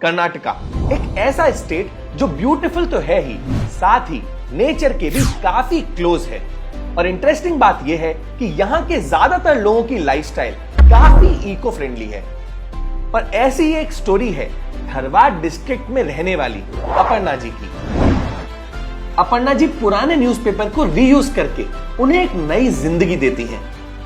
कर्नाटका एक ऐसा स्टेट जो ब्यूटीफुल तो है ही, साथ ही नेचर के भी काफी क्लोज है। और इंटरेस्टिंग बात यह है कि यहाँ के ज्यादातर लोगों की लाइफस्टाइल काफी इको फ्रेंडली है। पर ऐसी ही एक स्टोरी है धारवाड़ डिस्ट्रिक्ट में रहने वाली अपर्णा जी की। अपर्णा जी पुराने न्यूज़पेपर को रीयूज करके उन्हें एक नई जिंदगी देती हैं।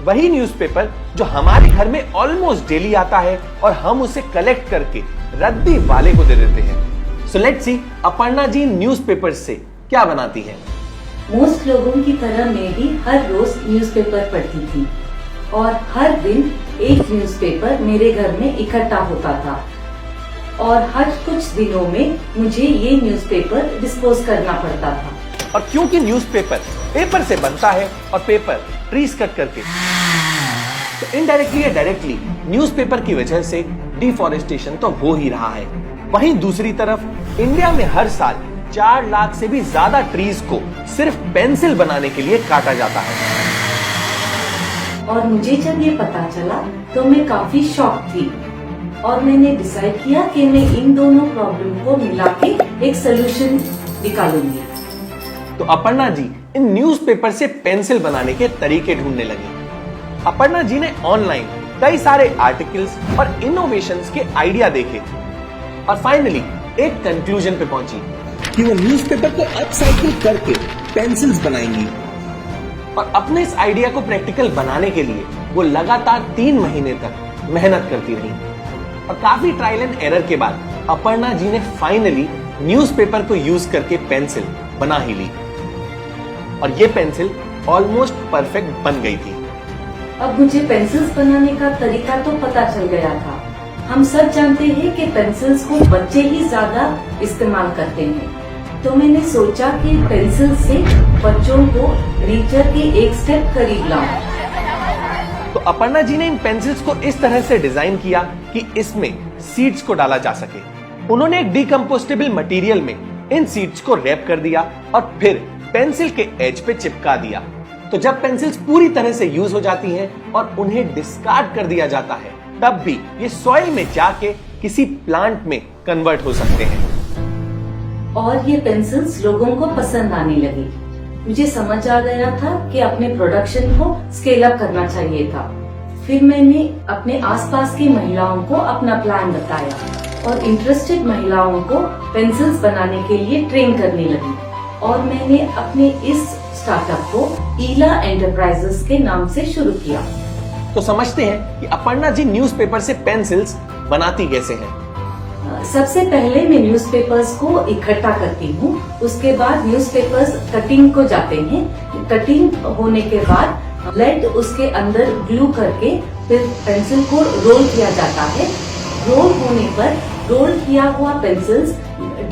वही न्यूज़पेपर जो हमारे घर में ऑलमोस्ट डेली आता है और हम उसे कलेक्ट करके रद्दी वाले को दे देते हैं। So let's see Aparna ji newspaper से क्या बनाती हैं। मोस्ट लोगों की तरह मैं भी हर रोज न्यूज़पेपर पढ़ती थी और हर दिन एक न्यूज़पेपर मेरे घर में इकट्ठा होता था और हर कुछ दिनों में मुझे ये न्यूज़पेपर डिस्पोज करना पड़ता था। और क्योंकि न्यूज़पेपर पेपर से बनता है और पेपर ट्रीज कट करके, तो इनडायरेक्टली या डायरेक्टली न्यूज़पेपर की वजह से डिफॉरेस्टेशन तो हो ही रहा है। वहीं दूसरी तरफ इंडिया में हर साल 4 लाख से भी ज्यादा ट्रीज को सिर्फ पेंसिल बनाने के लिए काटा जाता है। और मुझे जब ये पता चला तो मैं काफी शॉक थी और मैंने डिसाइड किया कि मैं इन दोनों प्रॉब्लम को मिला के एक सोल्यूशन निकालूंगी। तो अपर्णा जी इन न्यूज़पेपर से पेंसिल बनाने के तरीके ढूंढने लगी। अपर्णा जी ने ऑनलाइन कई सारे आर्टिकल्स और इनोवेशंस के आइडिया देखे और फाइनली एक कंक्लूजन पे पहुंची कि वो न्यूज़पेपर को अपसाइकिल करके पेंसिल्स बनाएंगी। और अपने इस आइडिया को प्रैक्टिकल बनाने के लिए वो लगातार 3 महीने तक मेहनत करती रही और काफी ट्रायल एंड एरर के बाद अपर्णा जी ने फाइनली न्यूज़पेपर को यूज करके पेंसिल बना ही ली और ये पेंसिल ऑलमोस्ट परफेक्ट बन गई थी। अब मुझे पेंसिल्स बनाने का तरीका तो पता चल गया था। हम सब जानते हैं कि पेंसिल्स को बच्चे ही ज्यादा इस्तेमाल करते हैं, तो मैंने सोचा कि पेंसिल से बच्चों को नेचर के एक स्टेप करीब लाऊं। तो अपर्णा जी ने इन पेंसिल्स को इस तरह से डिजाइन किया कि इसमें सीड्स को डाला जा सके। उन्होंने एक डिकम्पोस्टेबल मटेरियल में इन सीड्स को रैप कर दिया और फिर पेंसिल के एज पे चिपका दिया। तो जब पेंसिल्स पूरी तरह से यूज हो जाती हैं और उन्हें डिस्कार्ड कर दिया जाता है, तब भी ये सॉइल में जाके किसी प्लांट में कन्वर्ट हो सकते हैं। और ये पेंसिल्स लोगों को पसंद आने लगी। मुझे समझ आ गया था कि अपने प्रोडक्शन को स्केल अप करना चाहिए था। फिर मैंने अपने आसपास की महिलाओं को अपना प्लान बताया और इंटरेस्टेड महिलाओं को पेंसिल्स बनाने के लिए ट्रेन करने लगी और मैंने अपने इस स्टार्टअप को ईला एंटरप्राइजेस के नाम से शुरू किया। तो समझते हैं कि अपर्णा जी न्यूज़पेपर से पेंसिल्स बनाती कैसे हैं। सबसे पहले मैं न्यूज़पेपर्स को इकट्ठा करती हूँ, उसके बाद न्यूज़पेपर्स कटिंग को जाते हैं। कटिंग होने के बाद लेड उसके अंदर ग्लू करके फिर पेंसिल को रोल किया जाता है। रोल होने पर रोल किया हुआ पेंसिल्स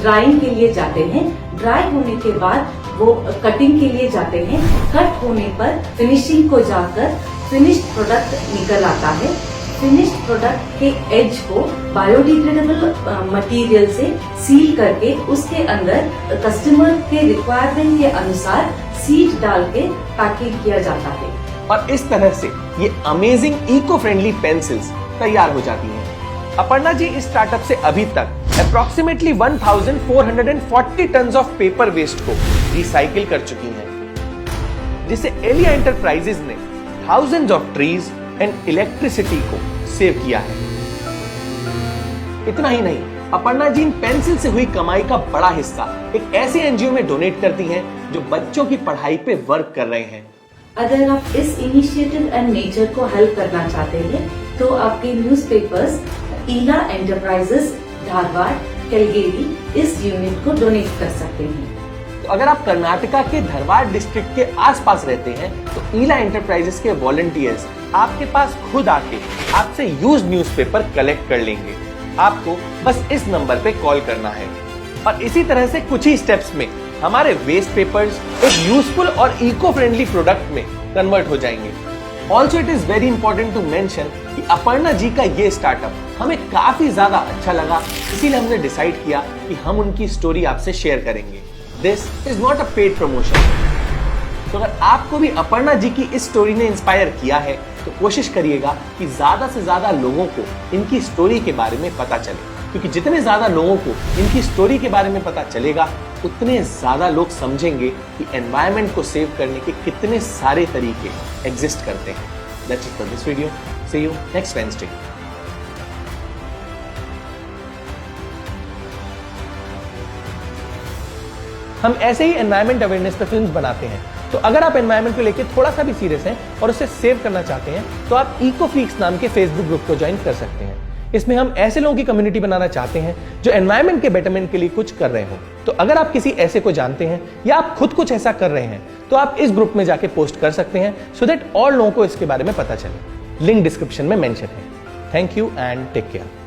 ड्राइंग के लिए जाते हैं। ड्राई होने के बाद वो कटिंग के लिए जाते हैं। कट होने पर फिनिशिंग को जाकर फिनिश्ड प्रोडक्ट निकल आता है। फिनिश्ड प्रोडक्ट के एज को बायोडिग्रेडेबल मटेरियल से सील करके उसके अंदर कस्टमर के रिक्वायरमेंट के अनुसार सीड डाल के पैकिंग किया जाता है और इस तरह से ये अमेजिंग इको फ्रेंडली पेंसिल्स तैयार हो जाती हैं। अपर्णा जी इस स्टार्टअप से अभी तक approximately 1440 ton of paper waste को रिसाइकिल कर चुकी हैं, जिसे एलिया एंटरप्राइजेज ने thousands of trees and electricity को सेव किया है। इतना ही नहीं, अपर्णा जी इन पेंसिल से हुई कमाई का बड़ा हिस्सा एक ऐसे एनजीओ में डोनेट करती हैं जो बच्चों की पढ़ाई पे वर्क कर रहे हैं। अगर आप इस इनिशिएटिव एंड नेचर को हेल्प करना चाहते हैं तो आपके न्यूज़पेपर्स ईला एंटरप्राइजेस धारवाड़ कैलगेरी इस यूनिट को डोनेट कर सकते हैं। तो अगर आप कर्नाटका के धारवाड़ डिस्ट्रिक्ट के आसपास रहते हैं तो ईला एंटरप्राइजेस के वॉलंटियर्स आपके पास खुद आके आपसे यूज्ड न्यूज़पेपर कलेक्ट कर लेंगे। आपको बस इस नंबर पे कॉल करना है और इसी तरह से कुछ ही स्टेप्स में हमारे वेस्ट पेपर्स एक यूजफुल और इको फ्रेंडली प्रोडक्ट में कन्वर्ट हो जाएंगे। Also it is very important to mention कि अपर्णा जी का ये स्टार्टअप हमें काफी ज्यादा अच्छा लगा, इसीलिए हमने डिसाइड किया कि हम उनकी स्टोरी आपसे शेयर करेंगे। This is not a paid promotion. तो अगर आपको भी अपर्णा जी की इस स्टोरी ने इंस्पायर किया है तो कोशिश करिएगा कि ज्यादा से ज्यादा लोगों को इनकी स्टोरी के बारे में पता चले। क्योंकि जितने ज्यादा लोगों को इनकी स्टोरी के बारे में पता चलेगा, उतने ज्यादा लोग समझेंगे कि एनवायरनमेंट को सेव करने के कितने सारे तरीके एग्जिस्ट करते हैं। That's it for this video. See you next Wednesday. हम ऐसे ही एनवायरनमेंट अवेयरनेस पे फिल्म्स बनाते हैं, तो अगर आप एनवायरनमेंट को लेकर थोड़ा सा भी सीरियस हैं और उसे सेव करना चाहते हैं तो आप इकोफ्रीक्स नाम के फेसबुक ग्रुप को ज्वाइन कर सकते हैं। इसमें हम ऐसे लोगों की कम्युनिटी बनाना चाहते हैं जो एनवायरनमेंट के बेटरमेंट के लिए कुछ कर रहे हो। तो अगर आप किसी ऐसे को जानते हैं या आप खुद कुछ ऐसा कर रहे हैं तो आप इस ग्रुप में जाके पोस्ट कर सकते हैं सो दैट और लोगों को इसके बारे में पता चले। लिंक डिस्क्रिप्शन में मेंशन है। Thank you and take care.